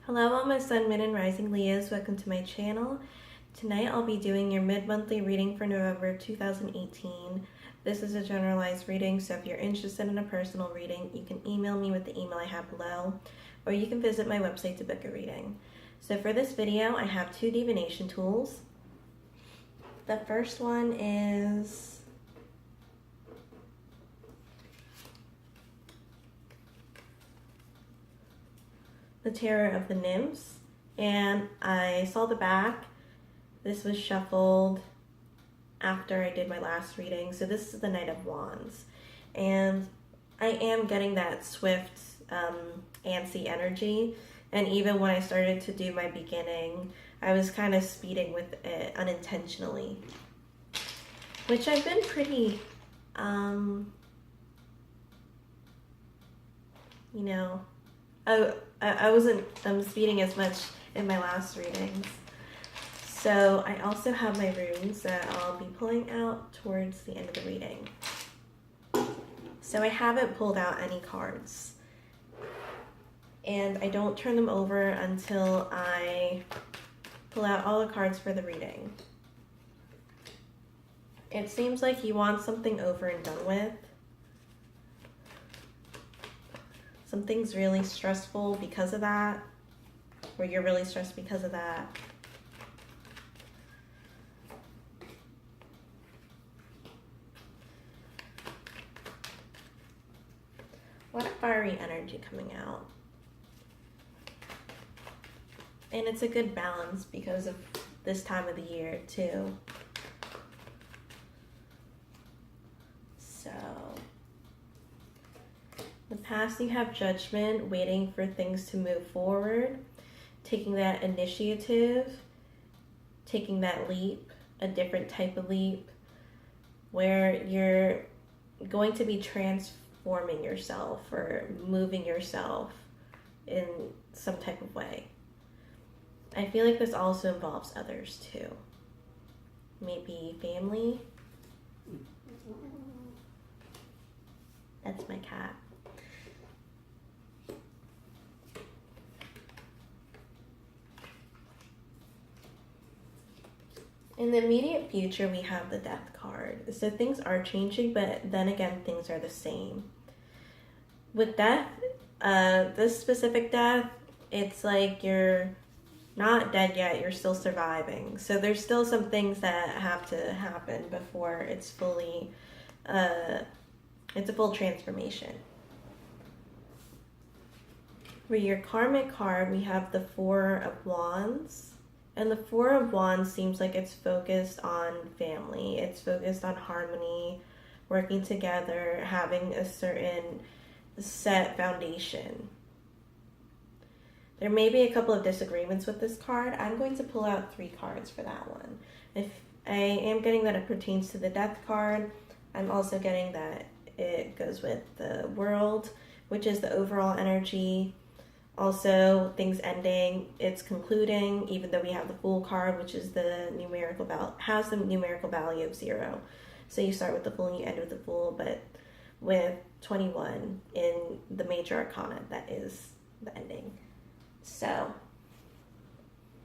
Hello, all my Sun, Moon, and Rising Leahs. Welcome to my channel. Tonight I'll be doing your mid-monthly reading for November 2018. This is a generalized reading, so if you're interested in a personal reading, you can email me with the email I have below, or you can visit my website to book a reading. So for this video, I have two divination tools. The first one is the Tarot of the Nymphs, and I saw the back. This was shuffled after I did my last reading, so this is the Knight of Wands, and I am getting that swift, antsy energy, and even when I started to do my beginning, I was kind of speeding with it unintentionally, which I've been pretty, I wasn't speeding as much in my last readings. So I also have my runes that I'll be pulling out towards the end of the reading. So I haven't pulled out any cards, and I don't turn them over until I pull out all the cards for the reading. It seems like you want something over and done with. Something's really stressful because of that, or you're really stressed because of that. What fiery energy coming out. And it's a good balance because of this time of the year too. So the past, you have judgment, waiting for things to move forward, taking that initiative, taking that leap, a different type of leap, where you're going to be transforming yourself or moving yourself in some type of way. I feel like this also involves others too. Maybe family. That's my cat. In the immediate future, we have the Death card. So things are changing, but then again, things are the same. With death, this specific death, it's like you're not dead yet, you're still surviving. So there's still some things that have to happen before it's fully, it's a full transformation. For your karmic card, we have the Four of Wands. And the Four of Wands seems like it's focused on family. It's focused on harmony, working together, having a certain set foundation. There may be a couple of disagreements with this card. I'm going to pull out 3 cards for that one. If I am getting that it pertains to the Death card, I'm also getting that it goes with the World, which is the overall energy. Also, things ending, it's concluding, even though we have the Fool card, which is the numerical has the numerical value of 0. So you start with the Fool and you end with the Fool, but with 21 in the major arcana, that is the ending. So,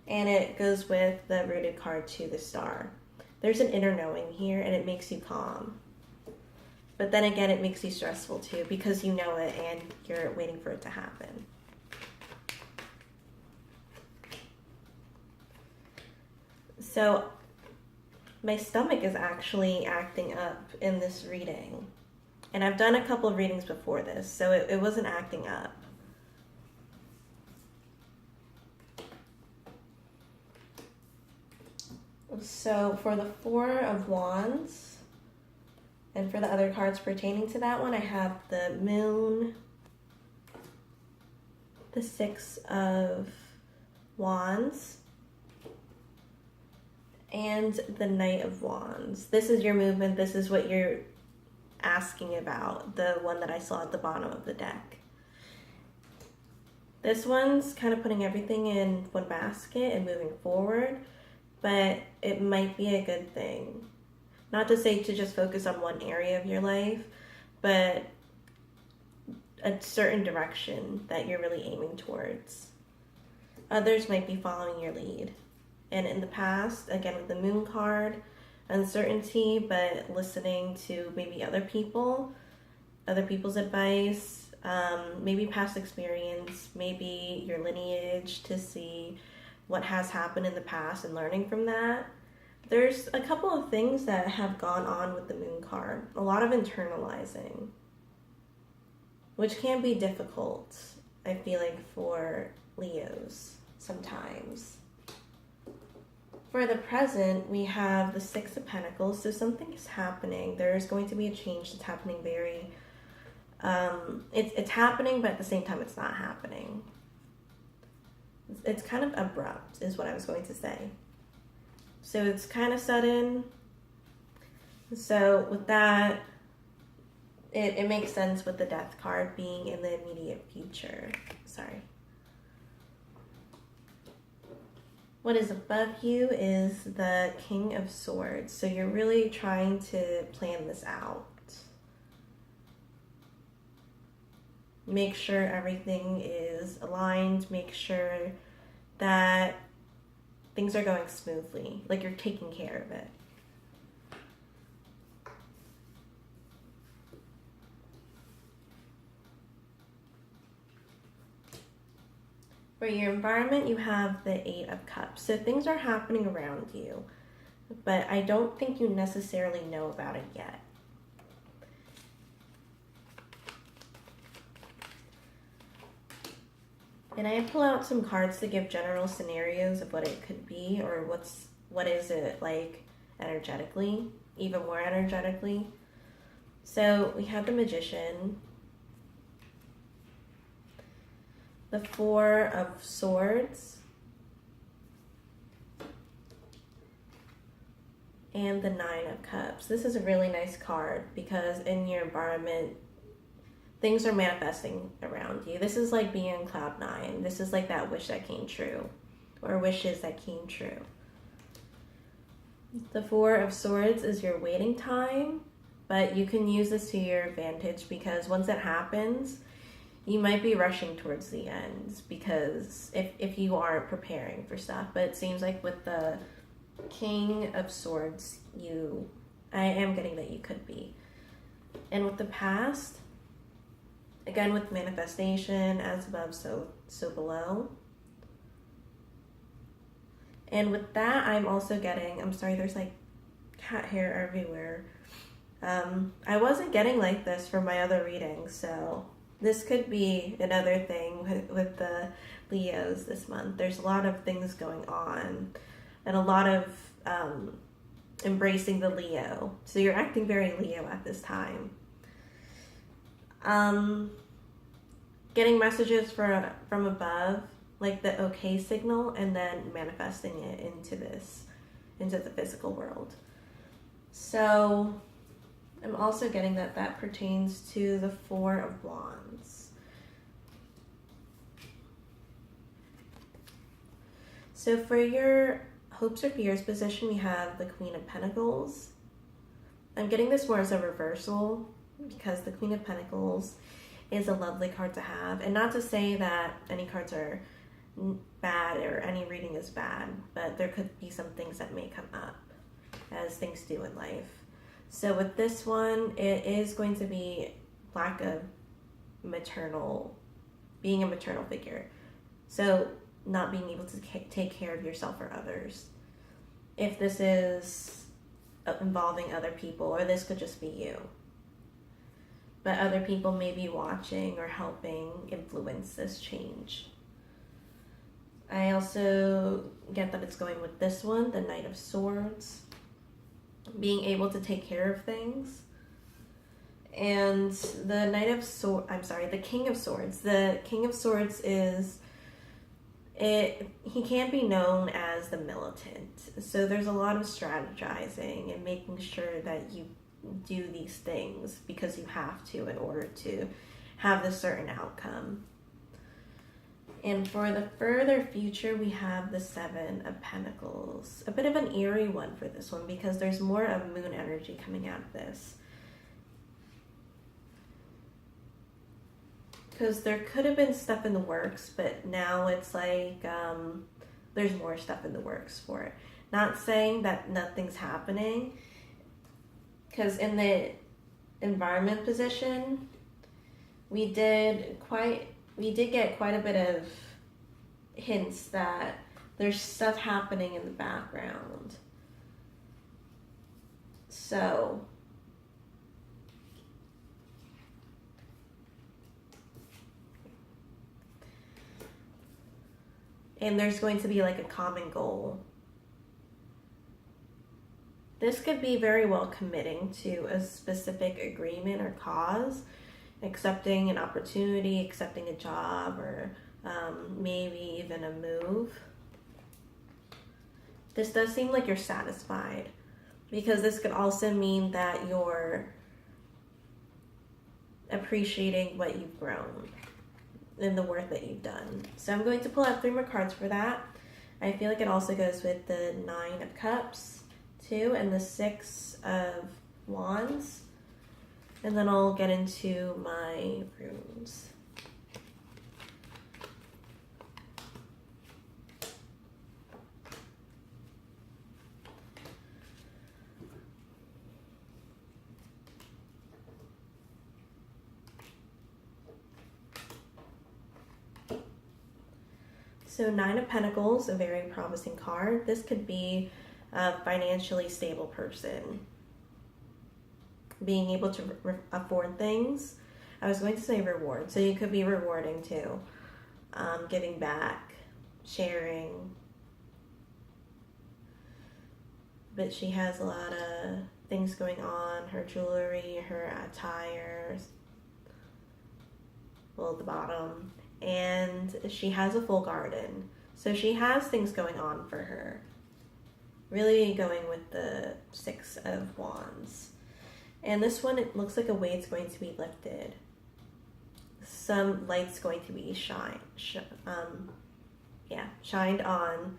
and it goes with the rooted card to the Star. There's an inner knowing here, and it makes you calm. But then again, it makes you stressful too, because you know it and you're waiting for it to happen. So my stomach is actually acting up in this reading. And I've done a couple of readings before this, so it wasn't acting up. So for the Four of Wands, and for the other cards pertaining to that one, I have the Moon, the Six of Wands, and the Knight of Wands. This is your movement. This is what you're asking about, the one that I saw at the bottom of the deck. This one's kind of putting everything in one basket and moving forward, but it might be a good thing. Not to say to just focus on one area of your life, but a certain direction that you're really aiming towards. Others might be following your lead. And in the past, again with the moon card, uncertainty, but listening to maybe other people's advice, maybe past experience, maybe your lineage, to see what has happened in the past and learning from that. There's a couple of things that have gone on with the moon card. A lot of internalizing, which can be difficult, I feel like, for Leos sometimes. For the present, we have the Six of Pentacles, so something is happening. There's going to be a change that's happening very... it's happening, but at the same time, it's not happening. It's kind of abrupt, is what I was going to say. So it's kind of sudden. So with that, it makes sense with the Death card being in the immediate future. Sorry. What is above you is the King of Swords. So you're really trying to plan this out. Make sure everything is aligned. Make sure that things are going smoothly, like you're taking care of it. For your environment, you have the Eight of Cups. So things are happening around you, but I don't think you necessarily know about it yet. And I pull out some cards to give general scenarios of what it could be, or what is it like energetically, even more energetically. So we have the Magician, the Four of Swords, and the Nine of Cups. This is a really nice card because in your environment, things are manifesting around you. This is like being on cloud nine. This is like that wish that came true, or wishes that came true. The Four of Swords is your waiting time, but you can use this to your advantage because once it happens, you might be rushing towards the end because if you aren't preparing for stuff. But it seems like with the King of Swords, I am getting that you could be. And with the past, again, with manifestation, as above, so below. And with that, I'm also getting, I'm sorry, there's like cat hair everywhere. I wasn't getting like this for my other readings, so this could be another thing with the Leos this month. There's a lot of things going on and a lot of embracing the Leo. So you're acting very Leo at this time. Getting messages from above, like the okay signal, and then manifesting it into the physical world. So I'm also getting that pertains to the Four of Wands. So for your hopes or fears position, we have the Queen of Pentacles. I'm getting this more as a reversal because the Queen of Pentacles is a lovely card to have. And not to say that any cards are bad or any reading is bad, but there could be some things that may come up, as things do in life. So with this one, it is going to be lack of being a maternal figure. So not being able to take care of yourself or others. If this is involving other people, or this could just be you. But other people may be watching or helping influence this change. I also get that it's going with this one, the Knight of Swords. Being able to take care of things. And the the King of Swords. The King of Swords he can be known as the militant. So there's a lot of strategizing and making sure that you do these things because you have to in order to have this certain outcome. And for the further future, we have the Seven of Pentacles. A bit of an eerie one for this one because there's more of moon energy coming out of this. because there could have been stuff in the works, but now it's like there's more stuff in the works for it. Not saying that nothing's happening, because in the environment position, we did get quite a bit of hints that there's stuff happening in the background. So and there's going to be like a common goal. This could be very well committing to a specific agreement or cause, accepting an opportunity, accepting a job, or maybe even a move. This does seem like you're satisfied, because this could also mean that you're appreciating what you've grown and the work that you've done. So I'm going to pull out 3 more cards for that. I feel like it also goes with the 9 of Cups too, and the 6 of Wands. And then I'll get into my runes. So 9 of Pentacles, a very promising card. This could be a financially stable person. Being able to afford things. I was going to say reward, so you could be rewarding too. Giving back, sharing. But she has a lot of things going on. Her jewelry, her attire, well, the bottom. And she has a full garden. So she has things going on for her. Really going with the 6 of Wands. And this one, it looks like a weight's going to be lifted. Some light's going to be shined on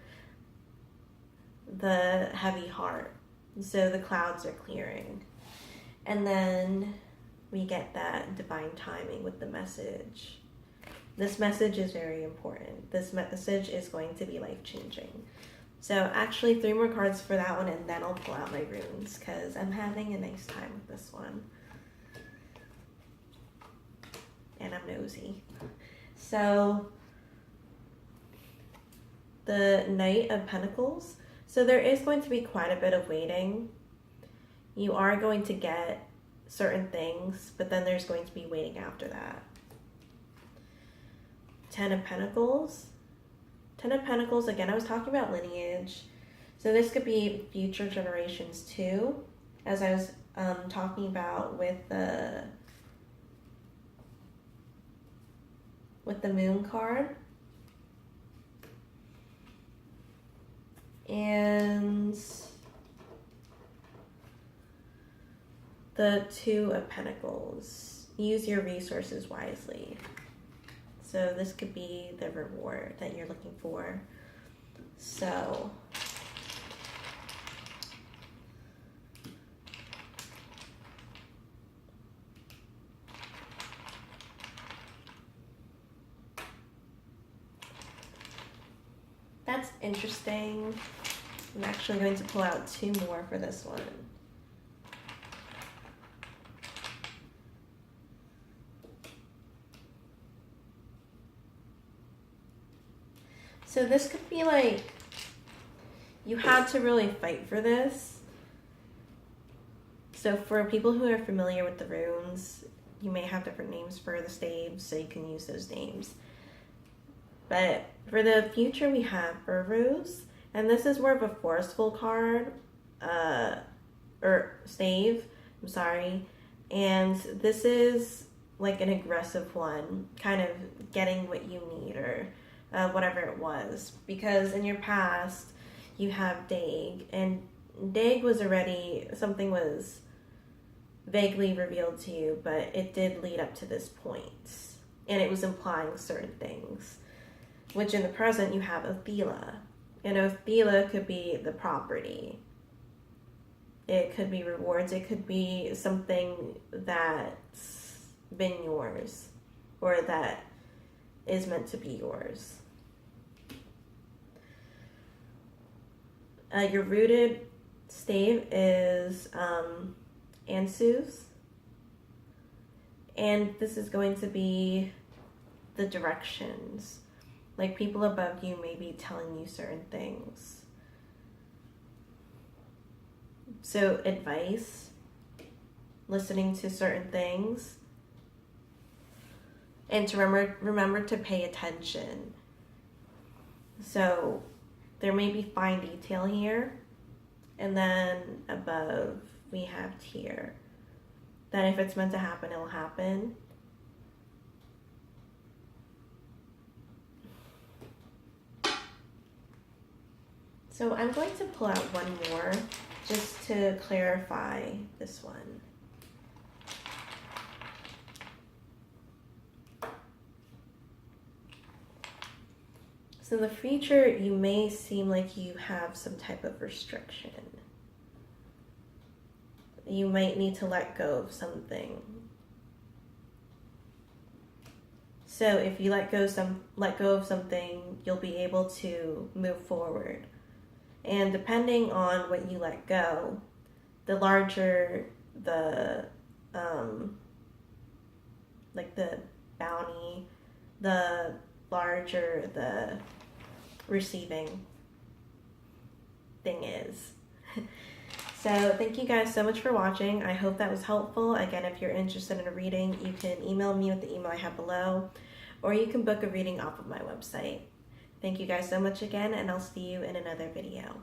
the heavy heart. So the clouds are clearing. And then we get that divine timing with the message. This message is very important. This message is going to be life-changing. So actually 3 more cards for that one, and then I'll pull out my runes, because I'm having a nice time with this one. And I'm nosy. So the Knight of Pentacles. So there is going to be quite a bit of waiting. You are going to get certain things, but then there's going to be waiting after that. 10 of Pentacles. 10 of Pentacles, again, I was talking about lineage. So this could be future generations too, as I was talking about with the Moon card. And the 2 of Pentacles. Use your resources wisely. So this could be the reward that you're looking for. So that's interesting. I'm actually going to pull out 2 more for this one. So this could be like, you had to really fight for this. So for people who are familiar with the runes, you may have different names for the staves, so you can use those names. But for the future, we have Uruz, and this is more of a forceful card, or stave, I'm sorry. And this is like an aggressive one, kind of getting what you need, or whatever it was, because in your past you have Dag, and Dag was already, something was vaguely revealed to you, but it did lead up to this point, and it was implying certain things, which in the present you have Othela, and Othela could be the property, it could be rewards, it could be something that's been yours or that is meant to be yours. Your rooted stave is Ansu's, and this is going to be the directions. Like, people above you may be telling you certain things. So advice, listening to certain things, and to remember to pay attention. So there may be fine detail here, and then above we have here that if it's meant to happen, it will happen. So I'm going to pull out one more just to clarify this one. So in the future, you may seem like you have some type of restriction. You might need to let go of something. So if you let go of something, you'll be able to move forward. And depending on what you let go, the larger the like the bounty, the larger the receiving thing is. So thank you guys so much for watching. I hope that was helpful. Again, if you're interested in a reading, you can email me with the email I have below, or you can book a reading off of my website. Thank you guys so much again, and I'll see you in another video.